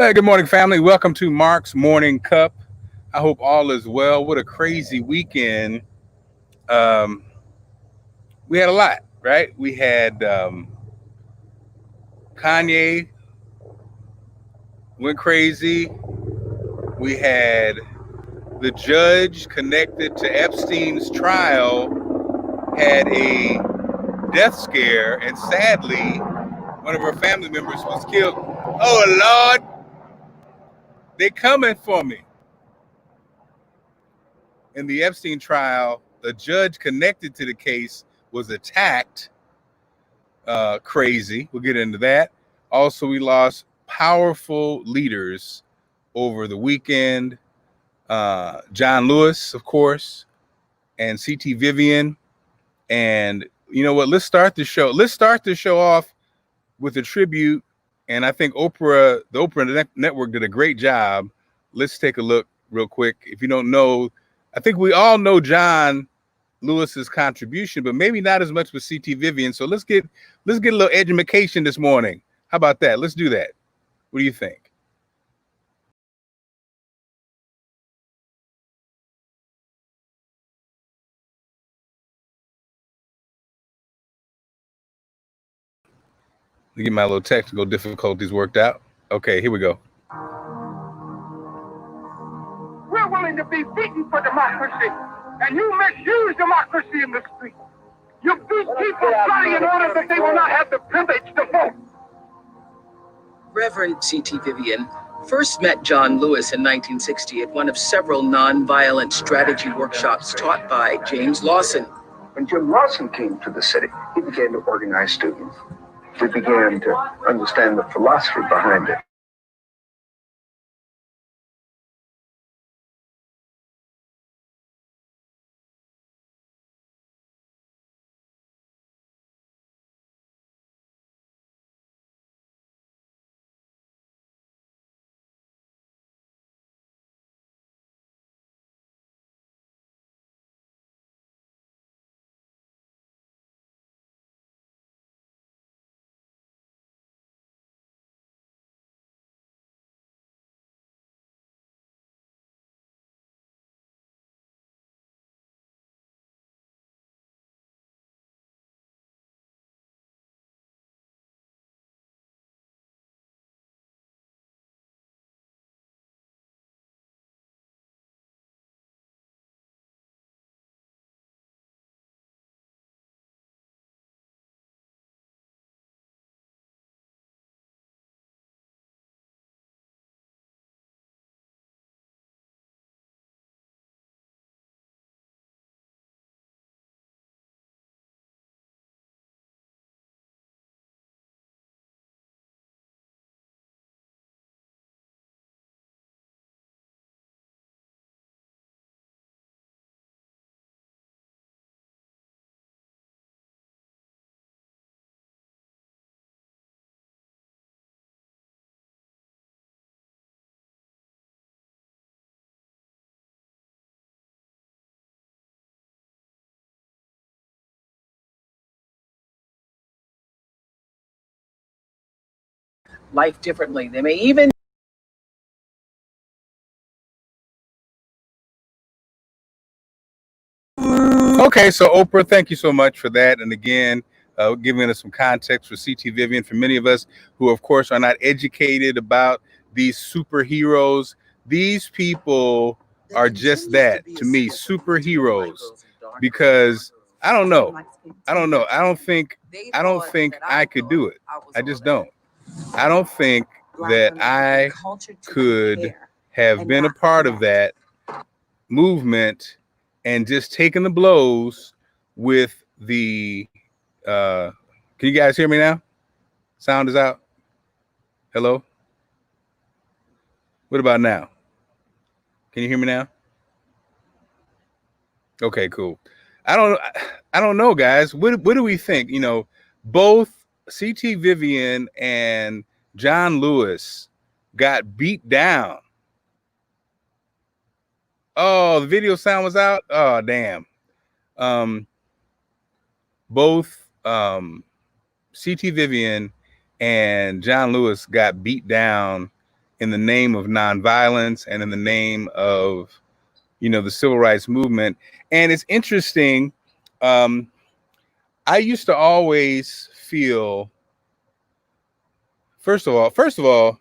Hey, good morning, family. Welcome to Marc's Morning Cup. I hope all is well. What a crazy weekend. Um, we had a lot, right? We had Kanye went crazy. We had the judge connected to Epstein's trial had a death scare, and sadly, one of her family members was killed. Oh, Lord, they coming for me. In the Epstein trial, the judge connected to the case was attacked. Crazy. We'll get into that. Also, we lost powerful leaders over the weekend. John Lewis, of course, and CT Vivian. And you know what? Let's start the show. Let's start the show off with a tribute. And I think the Oprah Network did a great job. Let's take a look real quick. If you don't know, I think we all know John Lewis's contribution, but maybe not as much with CT Vivian. So let's get a little education this morning. How about that? Let's do that. What do you think? Let me get my little technical difficulties worked out. Okay, here we go. We're willing to be beaten for democracy, and you misuse democracy in the street. You beat people bloody in order that they will not have the privilege to vote. Reverend C.T. Vivian first met John Lewis in 1960 at one of several nonviolent strategy workshops taught by James Lawson. When Jim Lawson came to the city, he began to organize students. We began to understand the philosophy behind it. Life differently. They may even Okay, so Oprah, thank you so much for that. And again, giving us some context for CT Vivian. For many of us who, of course, are not educated about these superheroes, these people are just that to me, superheroes. Because I don't know. I don't know. I don't think I could do it. I just don't. I don't think that I could have been a part of that movement and just taking the blows with the can you guys hear me now? Sound is out. Hello? What about now? Can you hear me now? Okay, cool. I don't know, guys. What do we think? You know, both CT Vivian and John Lewis got beat down. Oh, the video sound was out. Oh, damn. Um, both CT Vivian and John Lewis got beat down in the name of nonviolence and in the name of, the civil rights movement. And it's interesting. I used to always feel, first of all,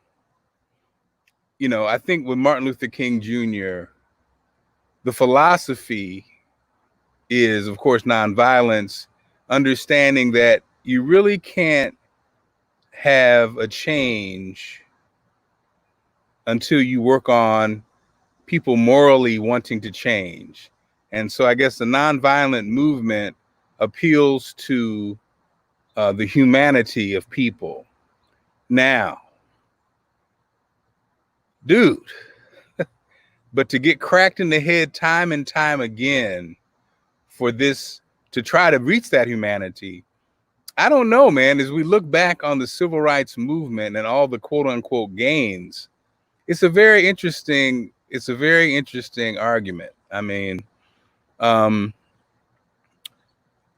I think with Martin Luther King Jr., the philosophy is, of course, nonviolence, understanding that you really can't have a change until you work on people morally wanting to change. And so I guess the nonviolent movement appeals to the humanity of people. Now, dude, but to get cracked in the head time and time again for this, to try to reach that humanity, I don't know, man. As we look back on the civil rights movement and all the quote unquote gains, it's a very interesting argument. I mean,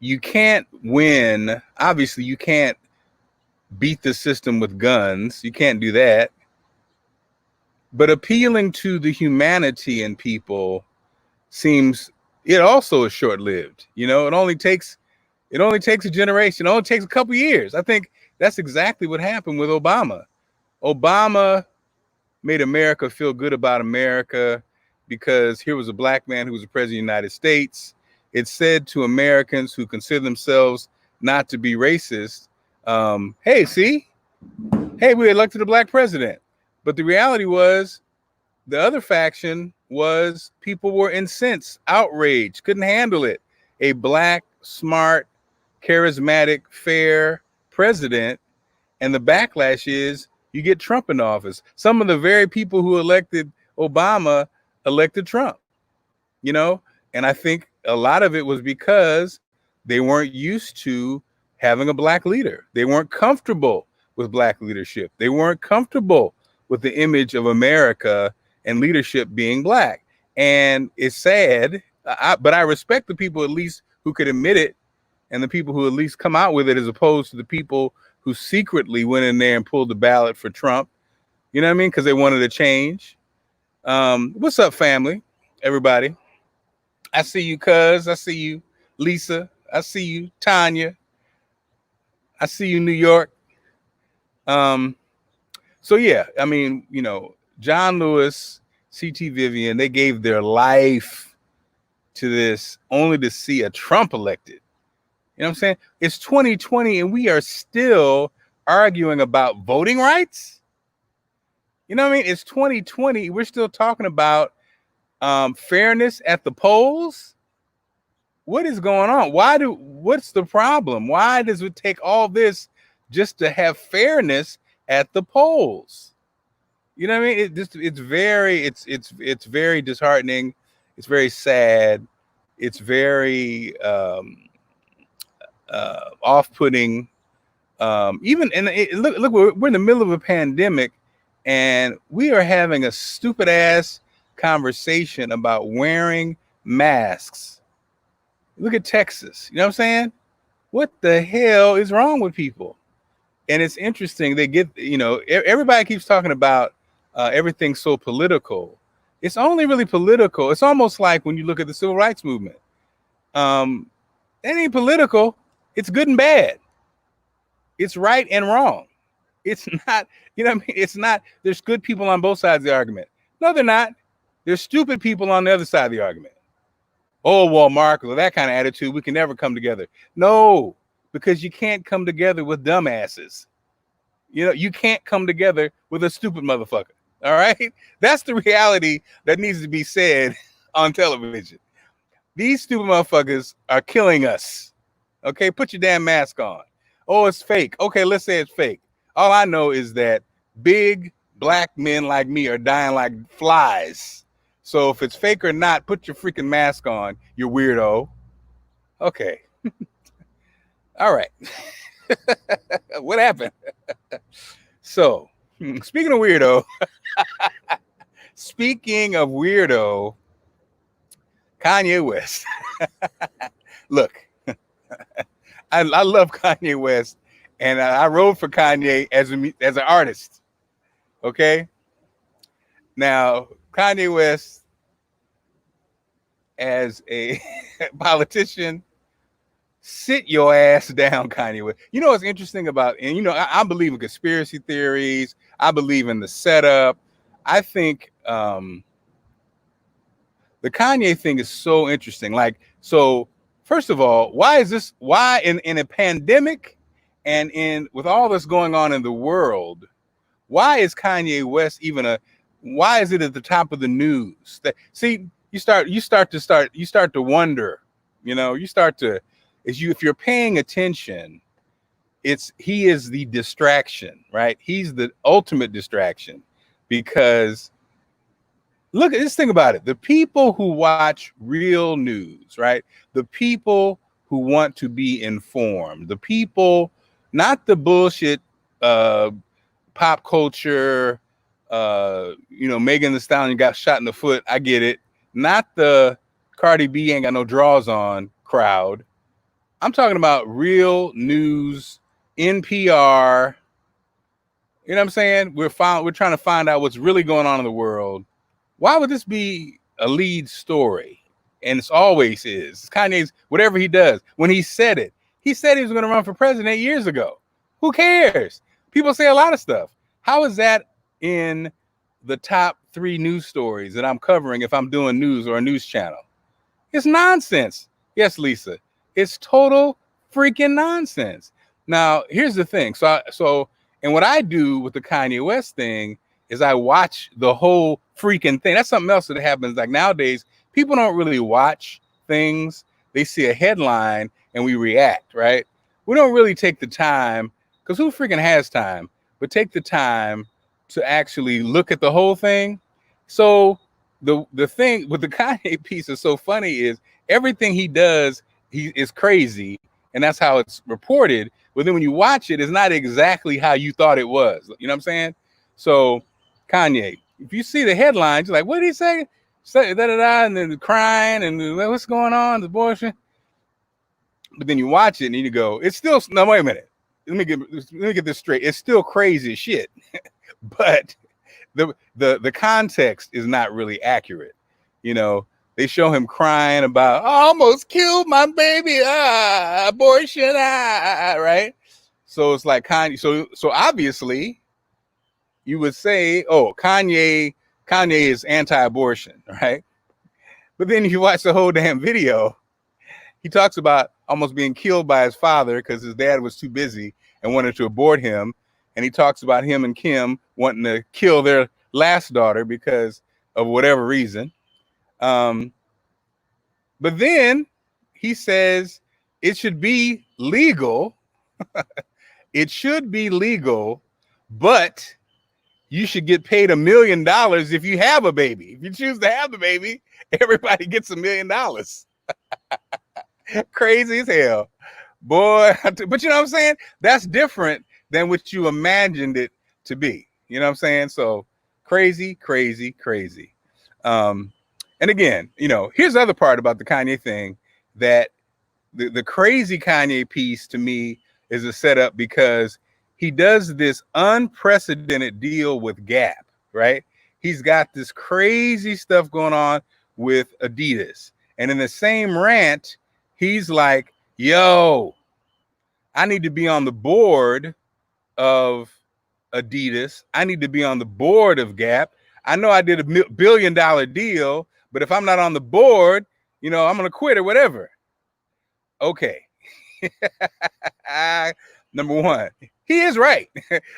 you can't win. Obviously, you can't beat the system with guns. You can't do that. But appealing to the humanity in people seems, it also is short-lived. It only takes a generation. It only takes a couple years. I think that's exactly what happened with Obama. Obama made America feel good about America because here was a black man who was the president of the United States. It said to Americans who consider themselves not to be racist, hey, see? Hey, we elected a black president. But the reality was the other faction was people were incensed, outraged, couldn't handle it. A black, smart, charismatic, fair president. And the backlash is you get Trump in office. Some of the very people who elected Obama elected Trump, and I think a lot of it was because they weren't used to having a black leader. They weren't comfortable with black leadership. They weren't comfortable with the image of America and leadership being black. And it's sad, but I respect the people at least who could admit it and the people who at least come out with it, as opposed to the people who secretly went in there and pulled the ballot for Trump. You know what I mean? Because they wanted a change. What's up, family? Everybody. I see you, Cuz. I see you, Lisa. I see you, Tanya. I see you, New York. So yeah, I mean, John Lewis, C.T. Vivian, they gave their life to this only to see a Trump elected. You know what I'm saying? It's 2020 and we are still arguing about voting rights. You know what I mean? It's 2020. We're still talking about fairness at the polls. What is going on? What's the problem? Why does it take all this just to have fairness at the polls? You know what I mean? It's very disheartening. It's very sad. It's very off-putting. Look, we're in the middle of a pandemic, and we are having a stupid ass conversation about wearing masks. Look at Texas. You know what I'm saying? What the hell is wrong with people? And it's interesting. They get, everybody keeps talking about everything so political. It's only really political. It's almost like when you look at the civil rights movement. It ain't political. It's good and bad. It's right and wrong. It's not, you know what I mean? It's not, there's good people on both sides of the argument. No, they're not. There's stupid people on the other side of the argument. Oh, well, Marc, with that kind of attitude, we can never come together. No, because you can't come together with dumbasses. You can't come together with a stupid motherfucker. All right? That's the reality that needs to be said on television. These stupid motherfuckers are killing us. Okay, put your damn mask on. Oh, it's fake. Okay, let's say it's fake. All I know is that big black men like me are dying like flies. So if it's fake or not, put your freaking mask on, you weirdo. Okay. All right. What happened? So, speaking of weirdo, Kanye West. Look, I love Kanye West, and I wrote for Kanye as an artist. Okay, Now, Kanye West, as a politician, sit your ass down, Kanye West. You know what's interesting about, and you know, I believe in conspiracy theories. I believe in the setup. I think the Kanye thing is so interesting. Like, so first of all, why in a pandemic and in with all that's going on in the world, why is Kanye West why is it at the top of the news? See, you start to wonder, you know, if you're paying attention, he is the distraction, right? He's the ultimate distraction because look at this thing about it. The people who watch real news, right? The people who want to be informed, the people, not the bullshit pop culture, you know, Megan Thee Stallion got shot in the foot. I get it. Not the Cardi B ain't got no draws on crowd. I'm talking about real news, NPR. You know what I'm saying? We're trying to find out what's really going on in the world. Why would this be a lead story? And it's always is. Kanye's, whatever he does. When he said he was going to run for president years ago. Who cares? People say a lot of stuff. How is that in the top 3 news stories that I'm covering if I'm doing news or a news channel? It's nonsense. Yes, Lisa. It's total freaking nonsense. Now, here's the thing. And what I do with the Kanye West thing is I watch the whole freaking thing. That's something else that happens. Like nowadays, people don't really watch things. They see a headline and we react, right? We don't really take the time, because who freaking has time, but take the time to actually look at the whole thing. So the thing with the Kanye piece is so funny is everything he does, he is crazy. And that's how it's reported. But then when you watch it, it's not exactly how you thought it was. You know what I'm saying? So Kanye, if you see the headlines, you're like, what did he say? Say da da da, and then crying and what's going on, the abortion. But then you watch it and you go, it's still no. Wait a minute, let me get this straight. It's still crazy as shit, but the context is not really accurate. You know, they show him crying about, I almost killed my baby, abortion, right? So it's like Kanye. So obviously, you would say, oh, Kanye is anti-abortion, right? But then if you watch the whole damn video, he talks about almost being killed by his father because his dad was too busy and wanted to abort him. And he talks about him and Kim wanting to kill their last daughter because of whatever reason. But then he says it should be legal. It should be legal, but you should get paid $1 million if you have a baby. If you choose to have the baby, everybody gets $1 million. Crazy as hell, boy. But you know what I'm saying? That's different than what you imagined it to be. You know what I'm saying? So crazy. And again, you know, here's the other part about the Kanye thing, that the crazy Kanye piece to me is a setup because he does this unprecedented deal with Gap, right? He's got this crazy stuff going on with Adidas. And in the same rant, he's like, yo, I need to be on the board of Adidas. I need to be on the board of Gap. I know I did $1 billion deal, but if I'm not on the board, you know, I'm going to quit or whatever. Okay. Number one, he is right.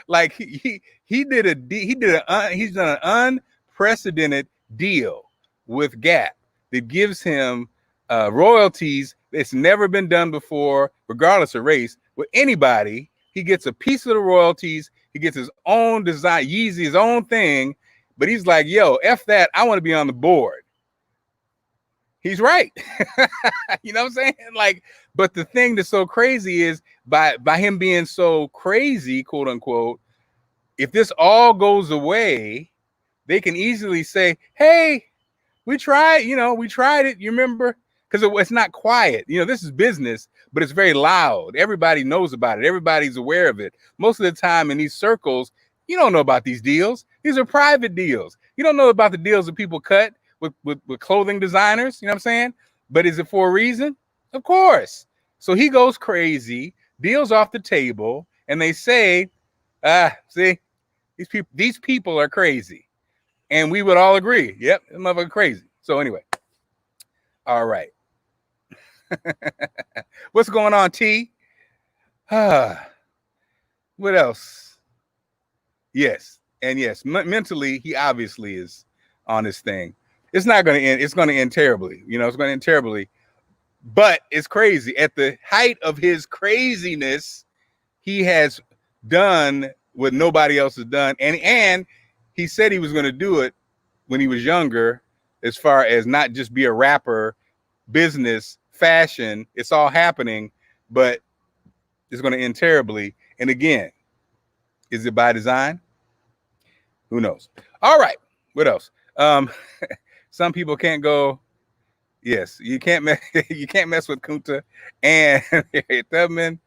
Like he's done an unprecedented deal with Gap that gives him royalties that's never been done before, regardless of race. With anybody, he gets a piece of the royalties. He gets his own design, Yeezy, his own thing. But he's like, yo, F that. I want to be on the board. He's right. You know what I'm saying? Like, but the thing that's so crazy is by him being so crazy, quote unquote, if this all goes away, they can easily say, hey, we tried it. You remember? Because it's not quiet. You know, this is business, but it's very loud. Everybody knows about it. Everybody's aware of it. Most of the time in these circles, you don't know about these deals. These are private deals. You don't know about the deals that people cut with clothing designers. You know what I'm saying? But is it for a reason? Of course. So he goes crazy, deals off the table, and they say, see, these people are crazy. And we would all agree, yep, this motherfucker crazy. So anyway, all right. What's going on, T? What else? Yes, and yes, mentally, he obviously is on this thing. It's not going to end. It's going to end terribly. You know, it's going to end terribly. But it's crazy. At the height of his craziness, he has done what nobody else has done, and he said he was going to do it when he was younger, as far as not just be a rapper, business, fashion. It's all happening, but it's going to end terribly. And again, is it by design? Who knows? All right. What else? Some people can't go. Yes, you can't you can't mess with Kunta and Harriet Tubman.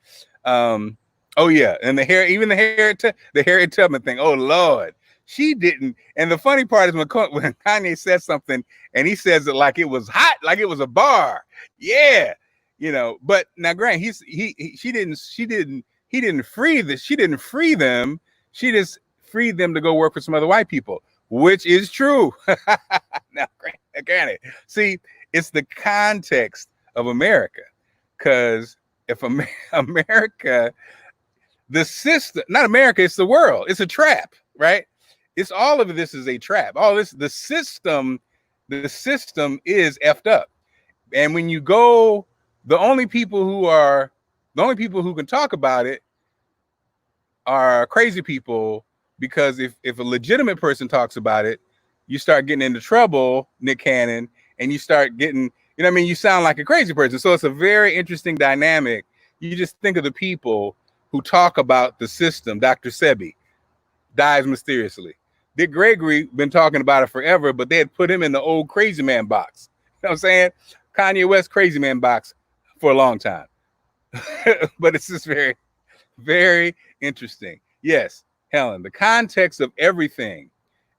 Oh yeah, and the Harriet Tubman thing. Oh Lord, she didn't. And the funny part is when Kanye says something and he says it like it was hot, like it was a bar. Yeah, you know. But now, Grant, he didn't free them. She just freed them to go work for some other white people, which is true. Now, granted, see, it's the context of America, because if America, the system, not America, it's the world. It's a trap, right? It's all of this is a trap. All this, the system is effed up. And when you go, the only people who can talk about it are crazy people, because if a legitimate person talks about it, you start getting into trouble, Nick Cannon, and you start getting, you know what I mean? You sound like a crazy person. So it's a very interesting dynamic. You just think of the people who talk about the system. Dr. Sebi dies mysteriously. Dick Gregory been talking about it forever, but they had put him in the old crazy man box. You know what I'm saying? Kanye West crazy man box for a long time. But it's just very, very interesting. Yes, Helen, the context of everything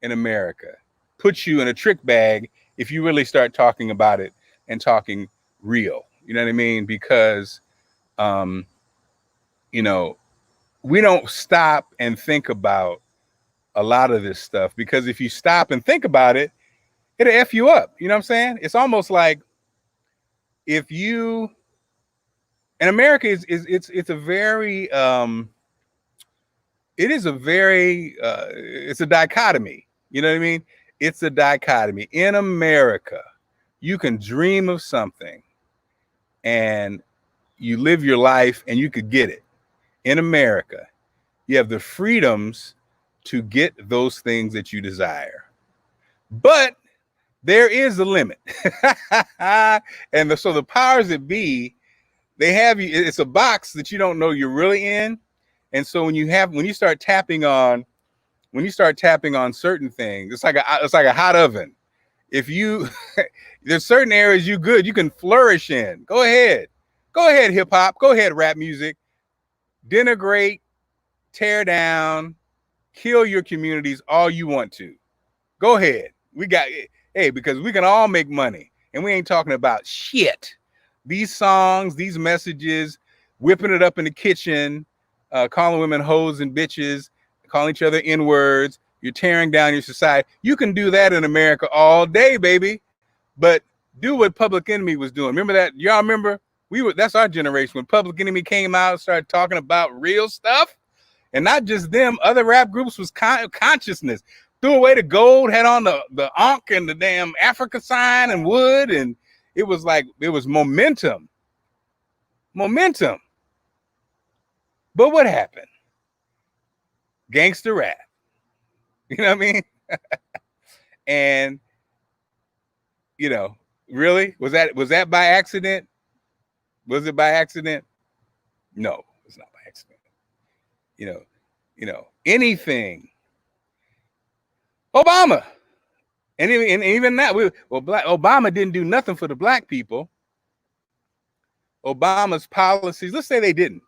in America puts you in a trick bag if you really start talking about it and talking real. You know what I mean? Because, you know, we don't stop and think about a lot of this stuff, because if you stop and think about it, it'll F you up. You know what I'm saying? It's almost like if you, and America it's a very, it is a very, it's a dichotomy. You know what I mean? It's a dichotomy. In America, you can dream of something and you live your life and you could get it. In America, you have the freedoms to get those things that you desire. But there is a limit. And so the powers that be, they have you, it's a box that you don't know you're really in. And so when you start tapping on certain things, it's like a hot oven. If you there's certain areas you can flourish in. Go ahead hip hop, go ahead rap music, denigrate, tear down, kill your communities all you want to. Go ahead. Because we can all make money, and we ain't talking about shit. These songs, these messages, whipping it up in the kitchen, calling women hoes and bitches, calling each other N-words. You're tearing down your society. You can do that in America all day, baby. But do what Public Enemy was doing. Remember that? Y'all remember? That's our generation. When Public Enemy came out and started talking about real stuff, and not just them, other rap groups was consciousness. Threw away the gold, had on the Ankh and the damn Africa sign and wood, and it was momentum. Momentum. But what happened? Gangster rap. You know what I mean? And you know, really? Was that by accident? Was it by accident? No, it's not by accident. You know, anything. Obama. And even that, Obama didn't do nothing for the black people. Obama's policies, let's say they didn't.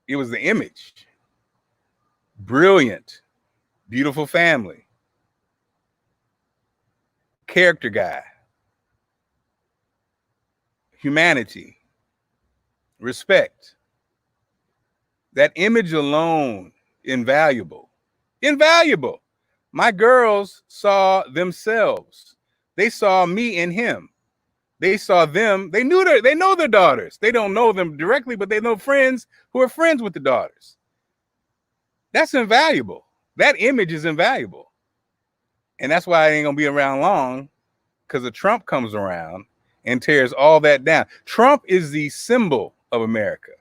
It was the image. Brilliant. beautiful family, character guy, humanity, respect. That image alone, invaluable. Invaluable. My girls saw themselves. They saw me in him. They saw them. They know their daughters. They don't know them directly, but they know friends who are friends with the daughters. That's invaluable. That image is invaluable. And that's why I ain't gonna be around long, because a Trump comes around and tears all that down. Trump is the symbol of America.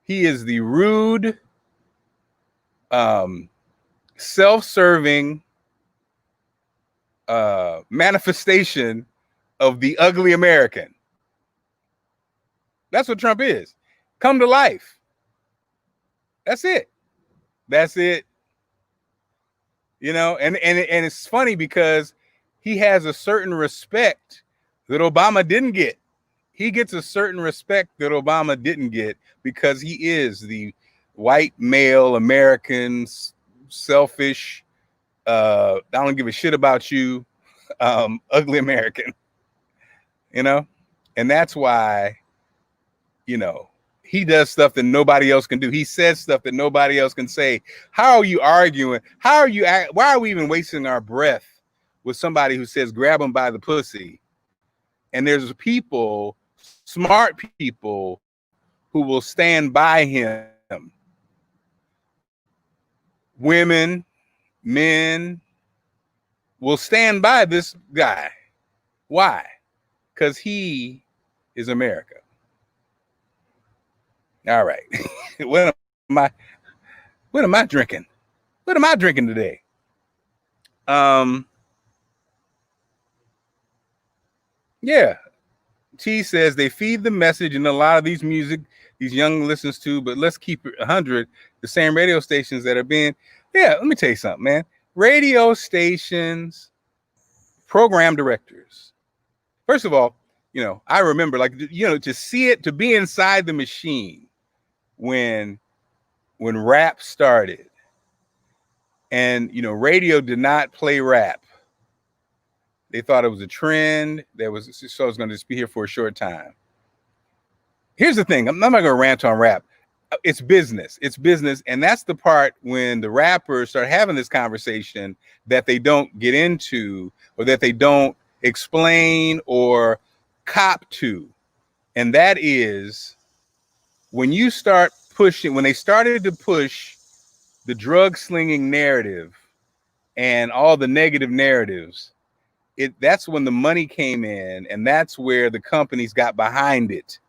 He is the rude, self-serving manifestation of the ugly American. That's what Trump is. Come to life. That's it. That's it. You know, and it's funny because he has a certain respect that Obama didn't get. He gets a certain respect that Obama didn't get because he is the white male American, selfish, I don't give a shit about you, ugly American, you know? And that's why, you know, he does stuff that nobody else can do. He says stuff that nobody else can say. How are you arguing? Why are we even wasting our breath with somebody who says, grab him by the pussy? And there's people, smart people, who will stand by him. Women, men will stand by this guy. Why? Because he is America. All right. What am I drinking? What am I drinking today? Yeah. T says they feed the message in a lot of these music these young listens to, but let's keep it 100. The same radio stations that are being, yeah, let me tell you something, man. Radio stations, program directors. First of all, you know, I remember, like, you know, to see it, to be inside the machine when rap started, and, you know, radio did not play rap. They thought it was a trend. So it was going to just be here for a short time. Here's the thing. I'm not going to rant on rap. It's business. It's business. And that's the part when the rappers start having this conversation that they don't get into, or that they don't explain or cop to. And that is when you start pushing, when they started to push the drug slinging narrative and all the negative narratives, that's when the money came in, and that's where the companies got behind it.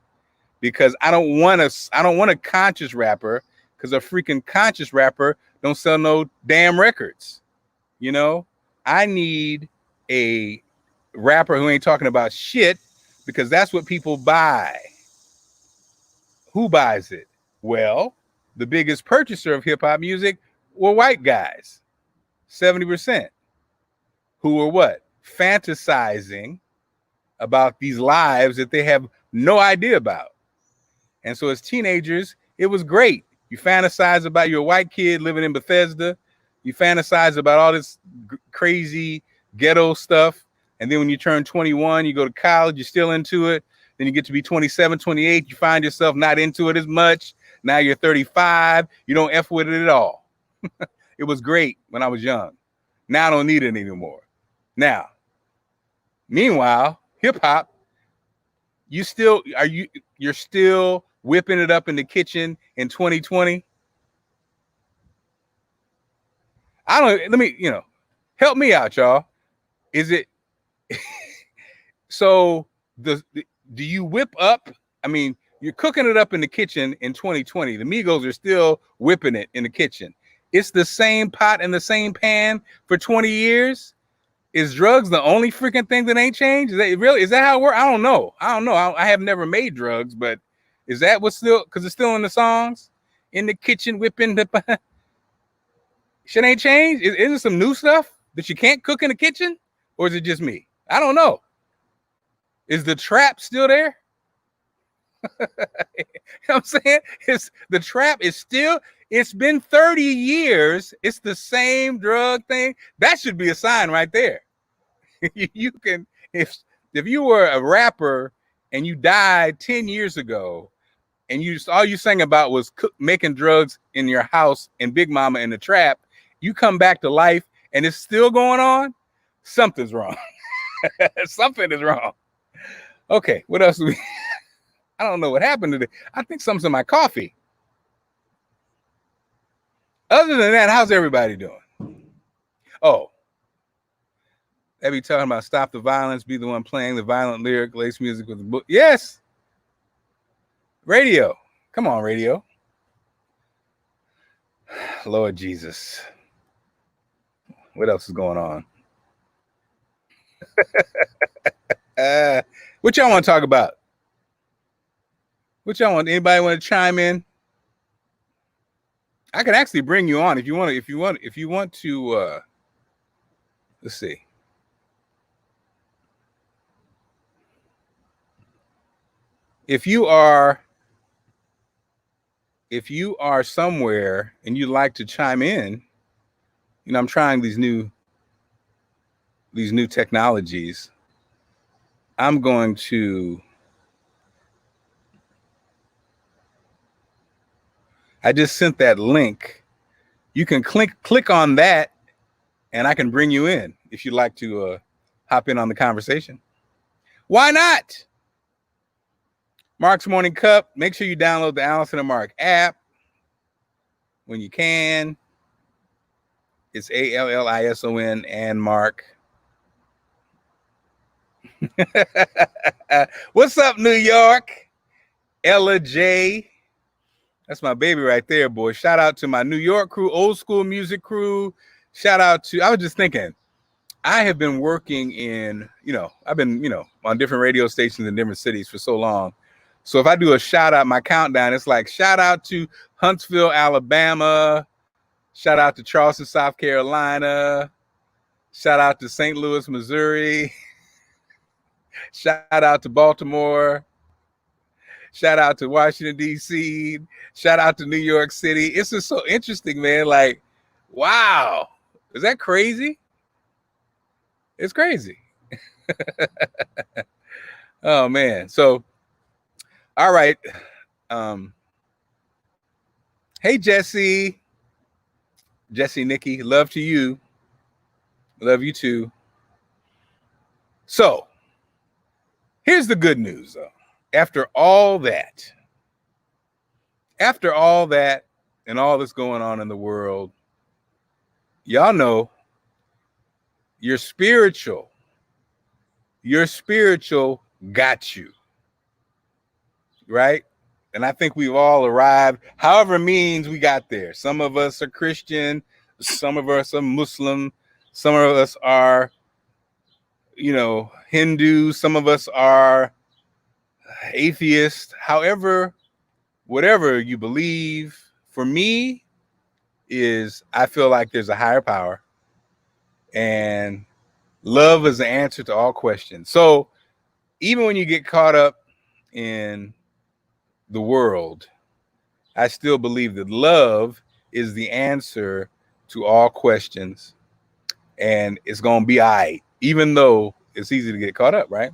Because I don't want a conscious rapper, because a freaking conscious rapper don't sell no damn records. You know, I need a rapper who ain't talking about shit, because that's what people buy. Who buys it? Well, the biggest purchaser of hip hop music were white guys, 70%, who were what? Fantasizing about these lives that they have no idea about. And so as teenagers, it was great. You fantasize about your white kid living in Bethesda. You fantasize about all this crazy ghetto stuff. And then when you turn 21, you go to college, you're still into it. Then you get to be 27, 28, you find yourself not into it as much. Now you're 35, you don't F with it at all. It was great when I was young. Now I don't need it anymore. Now, meanwhile, hip hop, you're still whipping it up in the kitchen in 2020. Let me, you know, help me out, y'all. Is it so do you whip up? I mean, you're cooking it up in the kitchen in 2020. The Migos are still whipping it in the kitchen. It's the same pot and the same pan for 20 years. Is drugs the only freaking thing that ain't changed? Is that how it works? I don't know. I have never made drugs, but is that what's still, because it's still in the songs? In the kitchen whipping the shit ain't changed? Is there some new stuff that you can't cook in the kitchen? Or is it just me? I don't know. Is the trap still there? You know what I'm saying? The trap is still, It's been 30 years. It's the same drug thing. That should be a sign right there. You can, if you were a rapper and you died 10 years ago, and all you sang about was making drugs in your house and Big Mama in the trap, you come back to life and it's still going on, something's wrong. Something is wrong. Okay, what else do we? I don't know what happened today. I think something's in my coffee. Other than that, how's everybody doing? Oh, they be talking about stop the violence, be the one playing the violent lyric, lace music with the book. Yes. Radio. Come on, radio. Lord Jesus. What else is going on? What y'all want to talk about? What y'all want? Anybody want to chime in? I can actually bring you on if you want to. If you want to. Let's see. If you are somewhere and you'd like to chime in, you know, I'm trying these new technologies. I'm going to. I just sent that link. You can click on that, and I can bring you in if you'd like to hop in on the conversation. Why not? Marc's Morning Cup. Make sure you download the Allison and Marc app when you can. It's ALLISON and Marc. What's up, New York? Ella J. That's my baby right there, boy. Shout out to my New York crew, old school music crew. Shout out to, I was just thinking, I have been working in, I've been, on different radio stations in different cities for so long. So if I do a shout out, my countdown, it's like shout out to Huntsville, Alabama. Shout out to Charleston, South Carolina. Shout out to St. Louis, Missouri. Shout out to Baltimore. Shout out to Washington, D.C. Shout out to New York City. It's just so interesting, man. Like, wow. Is that crazy? It's crazy. Oh, man. So, all right. Hey, Jesse. Jesse, Nikki, love to you. Love you too. So, here's the good news, though. After all that, and all that's going on in the world, y'all know your spiritual got you, right? And I think we've all arrived, however means we got there. Some of us are Christian, some of us are Muslim, some of us are, Hindu, some of us are atheist. However, whatever you believe, for me, is I feel like there's a higher power, and love is the answer to all questions. So even when you get caught up in the world, I still believe that love is the answer to all questions, and it's going to be all right, even though it's easy to get caught up, right?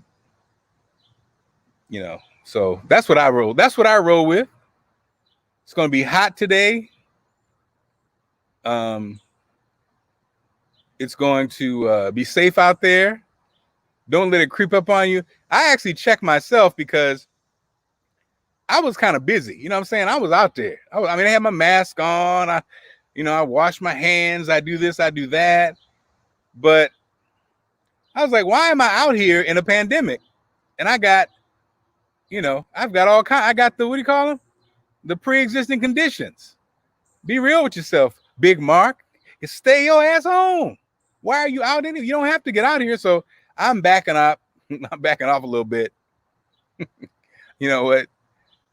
So that's what I roll. That's what I roll with. It's going to be hot today. It's going to be safe out there. Don't let it creep up on you. I actually checked myself because I was kind of busy. You know what I'm saying? I was out there. I had my mask on. I wash my hands. I do this, I do that. But I was like, why am I out here in a pandemic? And I got, I've got all kinds. I got the, what do you call them? The pre-existing conditions. Be real with yourself, Big Marc. You stay your ass home. Why are you out in it? You don't have to get out of here. So I'm backing up. I'm backing off a little bit. You know what?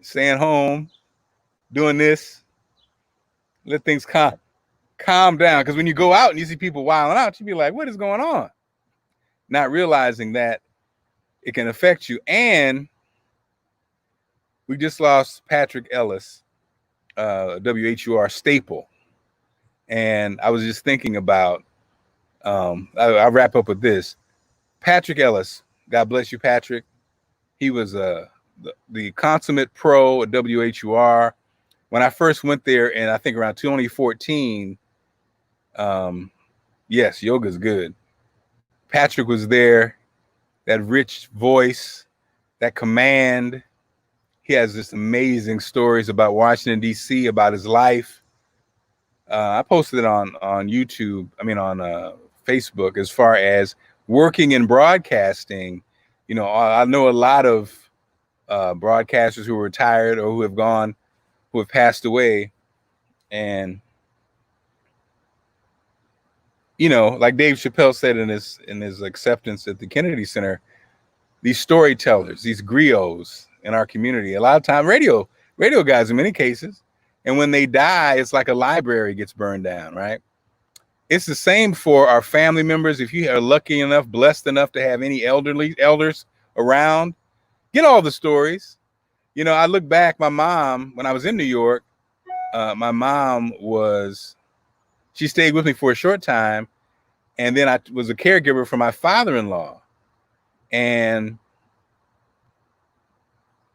Staying home, doing this. Let things calm down. Because when you go out and you see people wilding out, you be like, what is going on? Not realizing that it can affect you. And we just lost Patrick Ellis, WHUR staple. And I was just thinking about, I'll wrap up with this. Patrick Ellis, God bless you, Patrick. He was the consummate pro at WHUR. When I first went there, and I think around 2014, yes, yoga's good. Patrick was there, that rich voice, that command. He has just amazing stories about Washington, D.C., about his life. I posted it on YouTube, on Facebook, as far as working in broadcasting. You know, I know a lot of broadcasters who are retired or who have passed away. And, you know, like Dave Chappelle said in his acceptance at the Kennedy Center, these storytellers, these griots in our community, a lot of time radio guys in many cases, and when they die, it's like a library gets burned down, right? It's the same for our family members. If you are lucky enough, blessed enough to have any elders around, get all the stories. You know, I look back, my mom, when I was in New York, my mom she stayed with me for a short time, and then I was a caregiver for my father-in-law. And,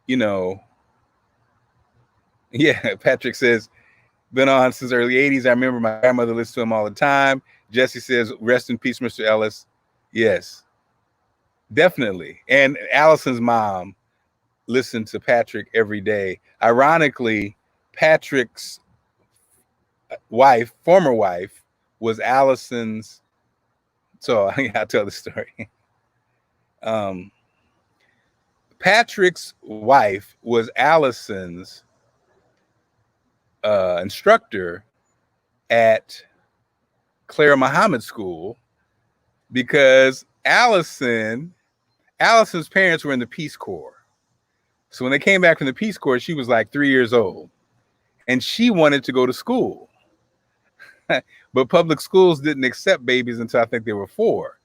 you know, yeah, Patrick says, been on since early 80s. I remember my grandmother listened to him all the time. Jesse says, rest in peace, Mr. Ellis. Yes, definitely. And Allison's mom listened to Patrick every day. Ironically, Patrick's former wife, was Allison's. So I'll tell the story. Patrick's wife was Allison's instructor at Clara Muhammad School, because Allison's parents were in the Peace Corps. So when they came back from the Peace Corps, she was like 3 years old, and she wanted to go to school. But public schools didn't accept babies until I think they were 4.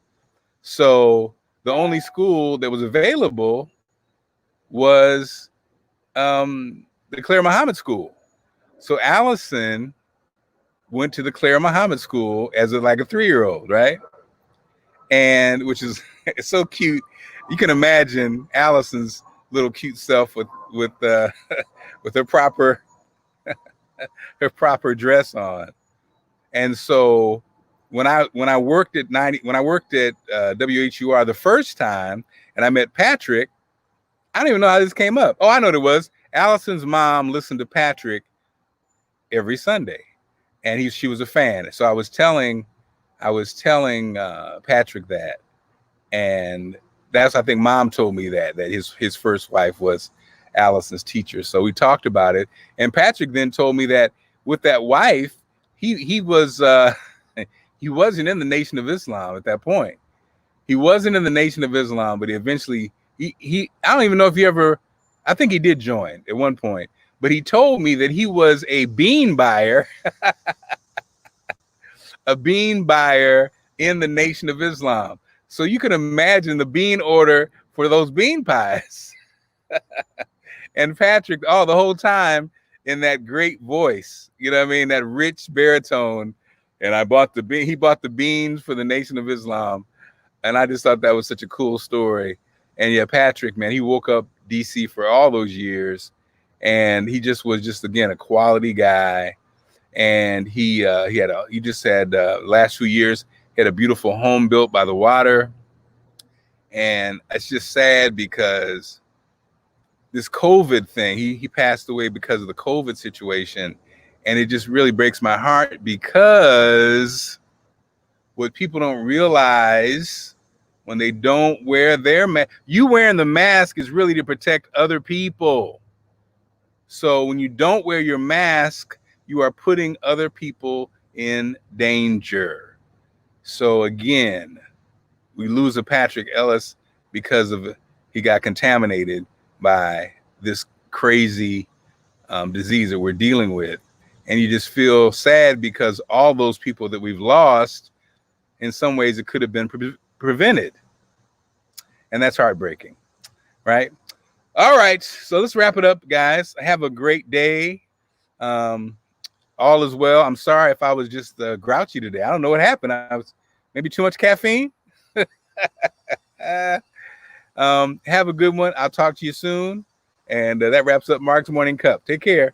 So the only school that was available was the Clara Muhammad School. So Allison went to the Clara Muhammad School as like a 3-year-old, right? And which is it's so cute. You can imagine Allison's little cute self with with her proper dress on. And so when I worked at WHUR the first time, and I met Patrick, I don't even know how this came up. Oh, I know what it was. Allison's mom listened to Patrick every Sunday, and she was a fan. So I was telling Patrick that, and I think Mom told me that his first wife was Allison's teacher. So we talked about it, and Patrick then told me that with that wife, he was he wasn't in the Nation of Islam at that point. He wasn't in the Nation of Islam, but eventually he I don't even know if he ever. I think he did join at one point, but he told me that he was a bean buyer, a bean buyer in the Nation of Islam. So you can imagine the bean order for those bean pies. And Patrick, the whole time in that great voice, you know what I mean? That rich baritone. And he bought the beans for the Nation of Islam. And I just thought that was such a cool story. And yeah, Patrick, man, he woke up DC for all those years. And he was again, a quality guy. And he just had last few years, he had a beautiful home built by the water. And it's just sad because this COVID thing, he passed away because of the COVID situation. And it just really breaks my heart, because what people don't realize, when they don't wear their mask, you wearing the mask is really to protect other people. So when you don't wear your mask, you are putting other people in danger. So again, we lose a Patrick Ellis because he got contaminated by this crazy disease that we're dealing with. And you just feel sad, because all those people that we've lost, in some ways it could have been prevented. And that's heartbreaking, right? All right, so let's wrap it up, guys. Have a great day. All is well. I'm sorry if I was just grouchy today. I don't know what happened. I was maybe too much caffeine. Have a good one. I'll talk to you soon. And that wraps up Mark's Morning Cup. Take care.